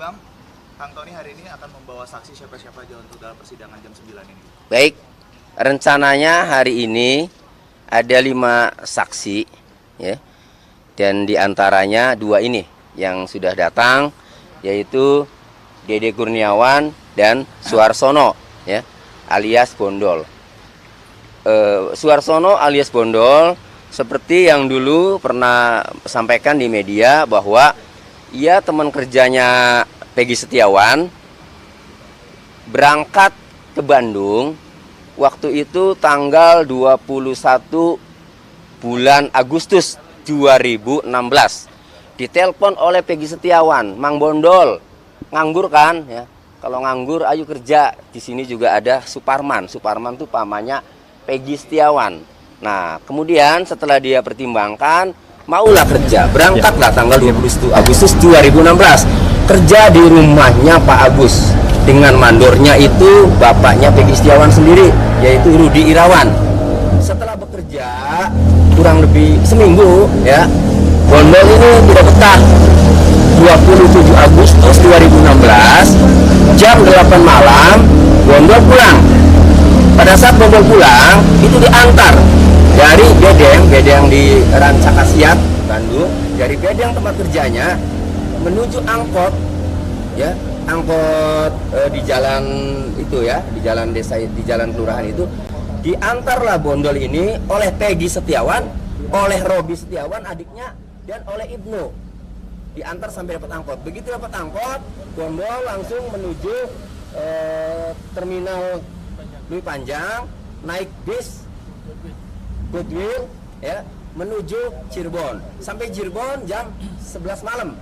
Bang, Kang Tony hari ini akan membawa saksi siapa-siapa aja untuk dalam persidangan jam 9 ini? Baik, rencananya hari ini ada 5 saksi, ya, dan diantaranya 2 ini yang sudah datang, yaitu Dede Kurniawan dan Suarsono, ya, alias Bondol. Suarsono alias Bondol seperti yang dulu pernah sampaikan di media bahwa ia teman kerjanya Peggy Setiawan, berangkat ke Bandung waktu itu tanggal 21 bulan Agustus 2016. Ditelepon oleh Peggy Setiawan, Mang Bondol, nganggur kan, ya. Kalau nganggur ayo kerja. Di sini juga ada Suparman. Suparman tuh pamannya Peggy Setiawan. Nah, kemudian setelah dia pertimbangkan, maulah kerja. Berangkatlah tanggal 21 Agustus 2016. Kerja di rumahnya Pak Agus. Dengan mandornya itu bapaknya Peggy Setiawan sendiri, yaitu Rudi Irawan. Setelah bekerja kurang lebih seminggu, ya, Bondol ini tidak betah. 27 Agustus 2016 jam 8 malam Bondol pulang. Pada saat Bondol pulang itu diantar dari Bedeng di Rancakasiat, Bandung, dari Bedeng tempat kerjanya menuju angkot, ya, angkot di jalan itu, ya, di jalan desa, di jalan kelurahan itu. Diantarlah Bondol ini oleh Peggy Setiawan, oleh Robi Setiawan adiknya, dan oleh Ibnu. Diantar sampai dapat angkot. Begitu dapat angkot, Bondol langsung menuju terminal Louis Panjang, naik bis Goodwill, ya, menuju Cirebon. Sampai Cirebon jam 11 malam.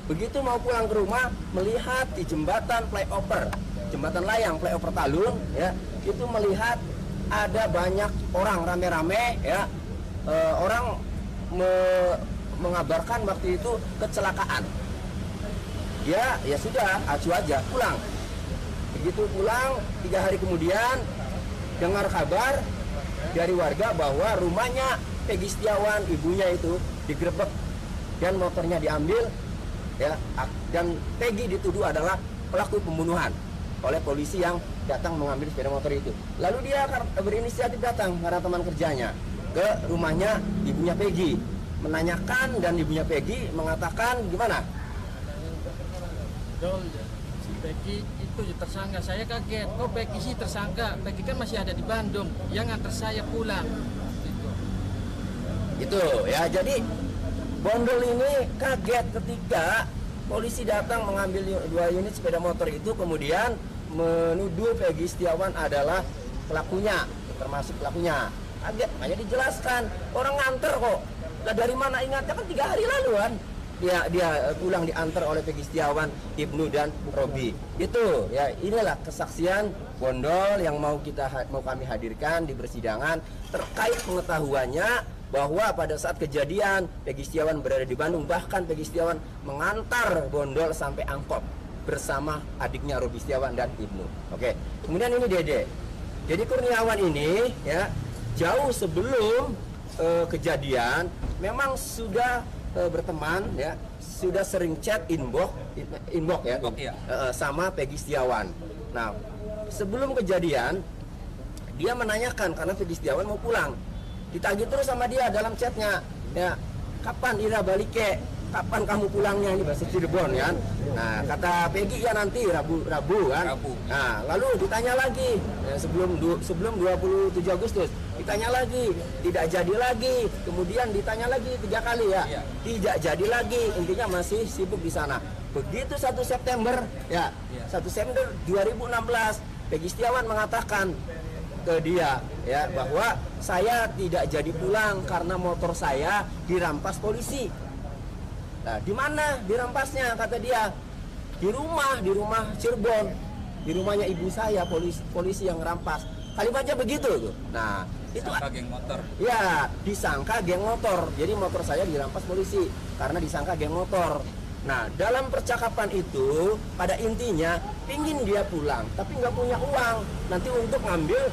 Begitu mau pulang ke rumah, melihat di jembatan flyover, jembatan layang flyover Talun, ya, itu melihat ada banyak orang rame-rame, ya, orang mengabarkan waktu itu kecelakaan. Ya sudah, acuh aja pulang. Begitu pulang, 3 hari kemudian dengar kabar dari warga bahwa rumahnya Peggy Setiawan, ibunya itu, digerebek dan motornya diambil, ya, dan Peggy dituduh adalah pelaku pembunuhan oleh polisi yang datang mengambil sepeda motor itu. Lalu dia berinisiatif datang karena teman kerjanya ke rumahnya ibunya Peggy, menanyakan, dan ibunya Peggy mengatakan gimana? Si Peggy itu tersangka. Saya kaget, kok Peggy sih tersangka? Peggy kan masih ada di Bandung, yang nganter saya pulang. Itu, ya, jadi Bondol ini kaget ketika polisi datang mengambil 2 unit sepeda motor itu, kemudian menuduh Peggy Setiawan adalah pelakunya, termasuk pelakunya. Kaget, makanya dijelaskan, orang nganter kok. Lah dari mana ingatnya, kan 3 hari lalu kan dia pulang diantar oleh Peggy Setiawan, Ibnu dan Robi. Itu, ya, inilah kesaksian Bondol yang mau kami hadirkan di persidangan terkait pengetahuannya bahwa pada saat kejadian Peggy Setiawan berada di Bandung, bahkan Peggy Setiawan mengantar Bondol sampai angkot bersama adiknya Robi Setiawan dan Ibnu. Oke. Kemudian ini Dede Kurniawan ini, ya, jauh sebelum kejadian memang sudah berteman, ya, sudah sering chat inbox ya, sama Peggy Setiawan. Nah, sebelum kejadian dia menanyakan karena Peggy Setiawan mau pulang. Ditagih terus sama dia dalam chatnya, ya, kapan Ira balik ke? Kapan kamu pulangnya? Ini bahasa Cirebon, kan? Nah, kata Peggy, ya nanti Rabu kan? Nah, lalu ditanya lagi, ya, sebelum 27 Agustus ditanya lagi, tidak jadi lagi. Kemudian ditanya lagi 3 kali, ya, tidak jadi lagi. Intinya masih sibuk di sana. Begitu 1 September, ya, 1 September 2016, Peggy Setiawan mengatakan ke dia, ya, bahwa saya tidak jadi pulang karena motor saya dirampas polisi. Nah, di mana dirampasnya? Kata dia, di rumah Cirebon, di rumahnya ibu saya, polisi yang rampas. Kalimatnya begitu tuh. Nah, itu disangka geng motor. Ya, disangka geng motor. Jadi motor saya dirampas polisi karena disangka geng motor. Nah, dalam percakapan itu pada intinya pingin dia pulang tapi nggak punya uang nanti untuk ngambil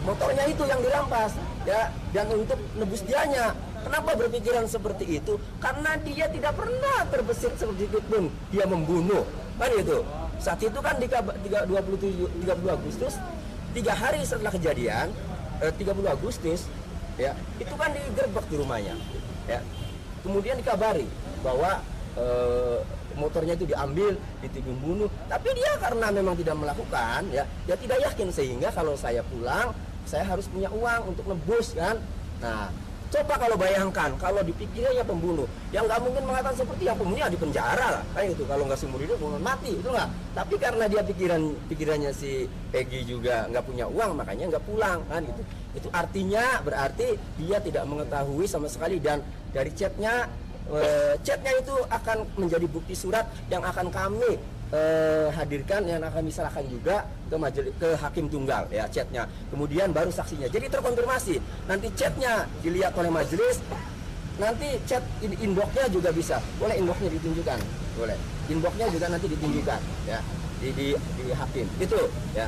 motornya itu yang dirampas, ya, dan untuk nebus dianya. Kenapa berpikiran seperti itu? Karena dia tidak pernah terbesit sedikit pun dia membunuh kan itu. Saat itu kan di 30 Agustus 3 hari setelah kejadian 30 Agustus ya itu kan digerebek di rumahnya ya, kemudian dikabari bahwa motornya itu diambil, ditimbun bunuh, tapi dia karena memang tidak melakukan ya, dia tidak yakin, sehingga kalau saya pulang saya harus punya uang untuk nebus kan. Nah, coba kalau bayangkan kalau dipikirnya pembunuh, yang nggak mungkin mengatakan seperti yang pembunuh ya di penjara lah, kayak gitu. Kalau nggak seumur hidup mati, itu nggak. Tapi karena dia pikirannya si Peggy juga nggak punya uang, makanya nggak pulang kan gitu. Itu artinya berarti dia tidak mengetahui sama sekali, dan dari chatnya itu akan menjadi bukti surat yang akan kami hadirkan, yang akan diserahkan juga ke hakim tunggal ya, chatnya, kemudian baru saksinya. Jadi terkonfirmasi, nanti chatnya dilihat oleh majelis, nanti chat inboxnya juga bisa, boleh inboxnya ditunjukkan, boleh inboxnya juga nanti ditunjukkan ya di hakim itu ya.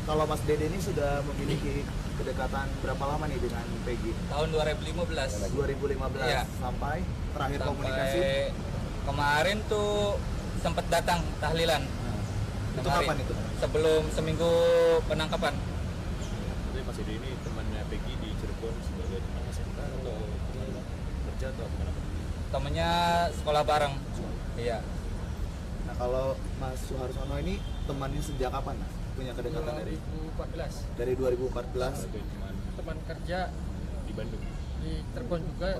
Kalau Mas Dede ini sudah memiliki kedekatan berapa lama nih dengan Peggy? Tahun 2015. 2015 Iya. Sampai terakhir komunikasi kemarin tuh sempat datang tahlilan. itu Kemarin. kapan itu? Sebelum seminggu penangkapan. Tapi Mas Edi ini temannya Peggy di Cirebon sebagai teman SMK atau kerja atau apa? Temennya sekolah bareng. Iya. Nah, kalau Mas Suharsono ini temannya sejak kapan, Mas? Punya kedekatan dari 2014 2014. Sebagai teman kerja di Bandung. di Cirebon juga.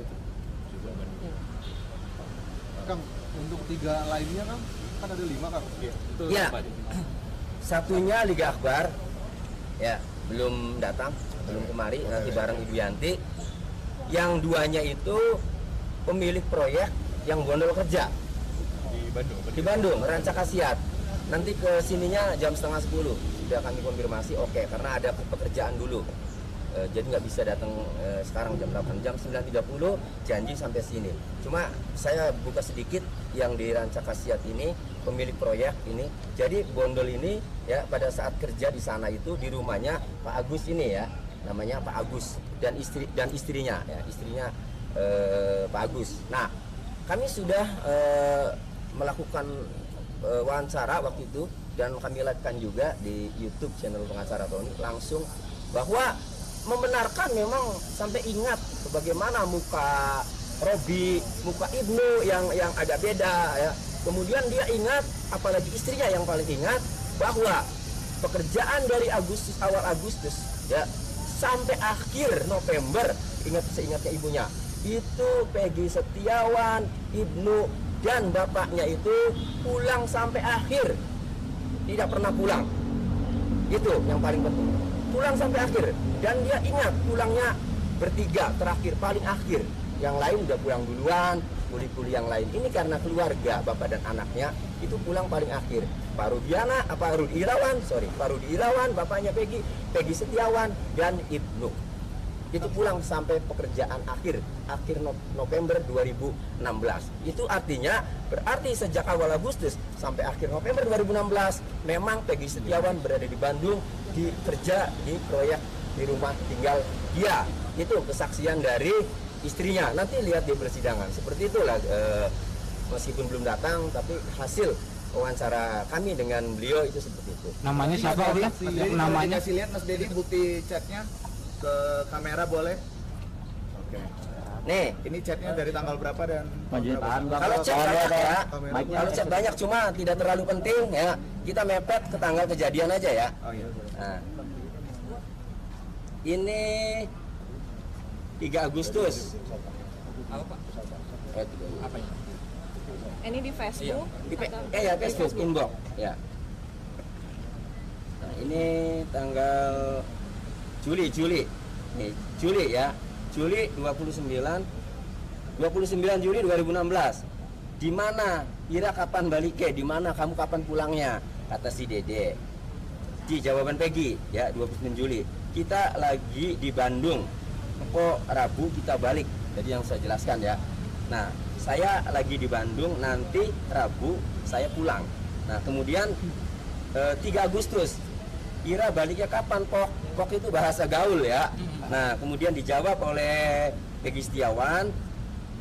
Cirebon, Bandung. Kang, untuk 3 lainnya kan ada 5 Kang. Iya. Itu Ya. apa aja? Satunya Liga Akbar ya, belum datang, belum kemari, nanti bareng Ibu Yanti. Yang duanya itu pemilik proyek yang gondol kerja Di Bandung. apa di Bandung, Ranca Khasiat. Nanti ke sininya jam 9:30. Sudah kami konfirmasi oke, karena ada pekerjaan dulu. Jadi nggak bisa datang sekarang jam 8, jam 9:30 janji sampai sini. Cuma saya buka sedikit yang di Ranca Khasiat ini, pemilik proyek ini. Jadi bondol ini ya pada saat kerja di sana itu di rumahnya Pak Agus ini ya, namanya Pak Agus dan istrinya ya, istrinya Pak Agus. Nah, kami sudah melakukan wawancara waktu itu, dan kami live-kan juga di YouTube channel pengacara Tony langsung, bahwa membenarkan memang sampai ingat bagaimana muka Robi, muka Ibnu yang agak beda ya. Kemudian dia ingat, apalagi istrinya yang paling ingat, bahwa pekerjaan dari awal Agustus ya sampai akhir November, seingatnya ibunya itu Peggy Setiawan, Ibnu dan bapaknya itu pulang sampai akhir, tidak pernah pulang. Itu yang paling penting, pulang sampai akhir. Dan dia ingat pulangnya bertiga terakhir, paling akhir. Yang lain udah pulang duluan, kuli-kuli yang lain. Ini karena keluarga bapak dan anaknya itu pulang paling akhir. Pak Rudi Irawan, bapaknya Peggy Setiawan, dan Ibnu itu pulang sampai pekerjaan akhir November 2016. Itu artinya berarti sejak awal Agustus sampai akhir November 2016 memang Peggy Setiawan berada di Bandung, kerja di proyek di rumah tinggal dia. Itu kesaksian dari istrinya. Nanti lihat di persidangan. Seperti itulah, meskipun belum datang tapi hasil wawancara kami dengan beliau itu seperti itu. Namanya siapa? Mas Dedi, Namanya kasih lihat Mas Dedi bukti chatnya ke kamera, boleh? Oke. Nih, Ini chatnya dari tanggal berapa dan Majikan, berapa? kalau chat banyak ya, Kamera. kalau chat banyak cuma tidak terlalu penting ya. Kita mepet ke tanggal kejadian aja ya. Oh iya. Nah, ini 3 Agustus. Apa Pak? Apa ini? Ini di Facebook. Ya Facebook inbox ya. Nah, ini tanggal Juli nih, Juli ya, Juli 29 Juli 2016. Di mana Ira kapan baliknya? Di mana kamu kapan pulangnya? Kata si Dede. Di jawaban Peggy ya 29 Juli. Kita lagi di Bandung. Kok Rabu kita balik. Jadi yang saya jelaskan ya. Nah, saya lagi di Bandung, nanti Rabu saya pulang. Nah, kemudian 3 Agustus Ira baliknya kapan, Pok? Pok itu bahasa gaul ya. Nah, kemudian dijawab oleh Peggy Setiawan,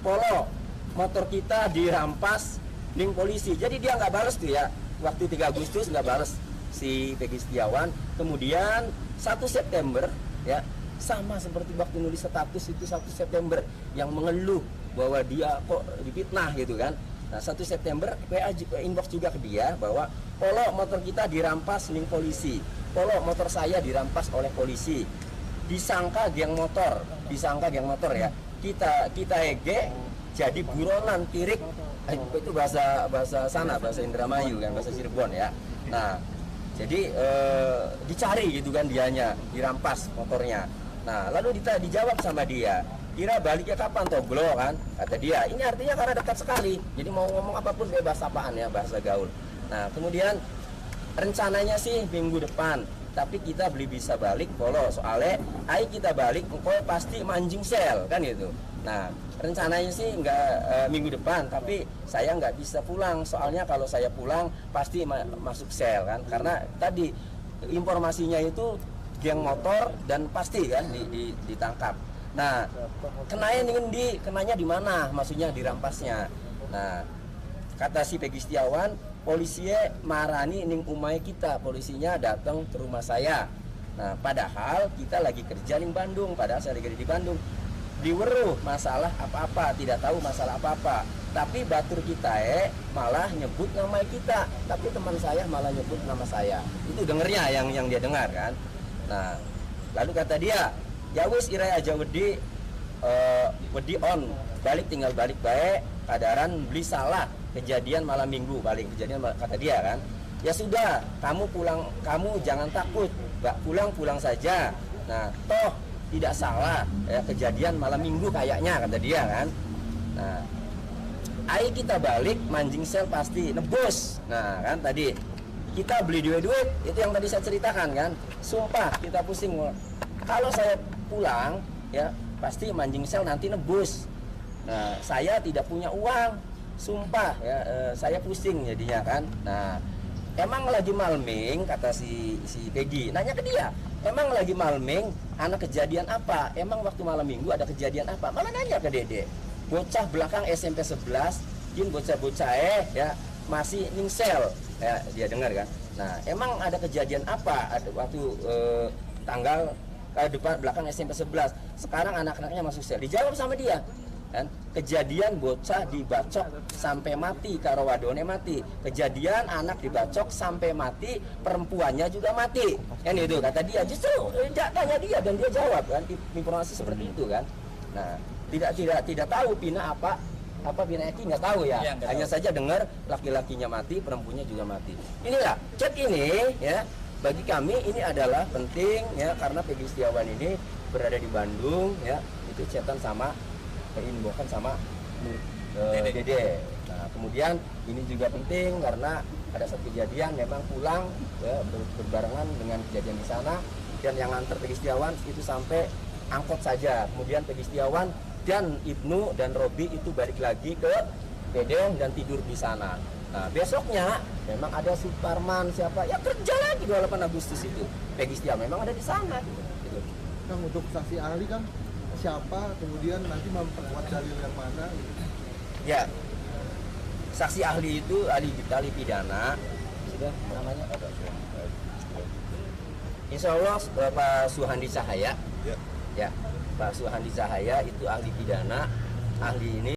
Polo, motor kita dirampas ning polisi. Jadi dia nggak balas tuh ya. waktu 3 Agustus nggak balas si Peggy Setiawan. Kemudian 1 September ya, sama seperti waktu nulis status itu 1 September yang mengeluh bahwa dia kok difitnah gitu kan. Nah 1 September WA inbox juga ke dia bahwa polo motor kita dirampas ning polisi, polo motor saya dirampas oleh polisi, disangka geng motor ya, kita ege jadi buronan tirik. Itu bahasa sana, bahasa Indramayu kan, bahasa Cirebon ya. Nah jadi dicari gitu kan, dianya dirampas motornya. Nah lalu dijawab sama dia, kira baliknya kapan Toglo kan, kata dia. Ini artinya karena dekat sekali, jadi mau ngomong apapun bebas apaan ya, bahasa gaul. Nah kemudian rencananya sih minggu depan, tapi kita beli bisa balik polo, soalnya ayo kita balik engkau pasti manjing sel kan gitu. Nah rencananya sih nggak minggu depan, tapi saya nggak bisa pulang, soalnya kalau saya pulang pasti masuk sel kan, karena tadi informasinya itu geng motor dan pasti kan ditangkap. Nah kenanya di mana, maksudnya dirampasnya. Nah kata si Peggy Setiawan, polisinya marani ning umai kita, polisinya datang ke rumah saya. Nah padahal kita lagi kerja ning Bandung, padahal saya lagi di Bandung, diweruh masalah apa-apa, tidak tahu masalah apa-apa, tapi batur kita malah nyebut nama kita, tapi teman saya malah nyebut nama saya. Itu dengernya yang dia dengar kan. Nah lalu kata dia, ya wis irai aja wedi on, balik tinggal balik baik, kadaran beli salah, kejadian malam minggu balik kejadian, kata dia kan. Ya sudah, kamu pulang, kamu jangan takut, pulang saja. Nah toh tidak salah ya, kejadian malam minggu kayaknya, kata dia kan. Nah ayo kita balik manjing sel pasti nebus. Nah kan tadi kita beli duit, itu yang tadi saya ceritakan kan. Sumpah kita pusing, kalau saya pulang ya pasti manjing sel nanti nebus. Nah saya tidak punya uang, sumpah ya, saya pusing jadinya kan. Nah emang lagi malming, kata si Peggy nanya ke dia, emang lagi malming, anak kejadian apa, emang waktu malam minggu ada kejadian apa, malah nanya ke Dede. Bocah belakang SMP 11, jin bocah-bocah ya masih ningsel ya, dia dengar kan. Nah emang ada kejadian apa, ada waktu tanggal depan belakang SMP 11, sekarang anak-anaknya masuk sel. Dijawab sama dia kan, kejadian bocah dibacok sampai mati, karo wadone mati, kejadian anak dibacok sampai mati, perempuannya juga mati kan, itu kata dia. Justru tanya dia dan dia jawab kan, informasi seperti itu kan. Nah tidak tahu Pina apa Pina Eki nggak tahu ya, hanya saja dengar laki-lakinya mati, perempuannya juga mati. Inilah chat ini ya, bagi kami ini adalah penting ya, karena Peggy Setiawan ini berada di Bandung ya, itu chatan sama inboxan sama Dede. Nah kemudian ini juga penting karena ada satu kejadian memang pulang ya, berbarengan dengan kejadian di sana, dan yang nganter Peggy Setiawan itu sampai angkot saja. Kemudian Peggy Setiawan dan Ibnu dan Robi itu balik lagi ke Bedeng dan tidur di sana. Nah besoknya memang ada Suparman siapa ya kerja lagi 28 Agustus itu. Peggy Setiawan memang ada di sana gitu. Kang, untuk saksi ahli kan siapa, kemudian nanti memperkuat dalil yang mana gitu. Ya saksi ahli itu ahli pidana sudah namanya apa? Insya Allah Pak Suhandi Cahaya ya Pak Suhandi Cahaya itu ahli pidana, ahli ini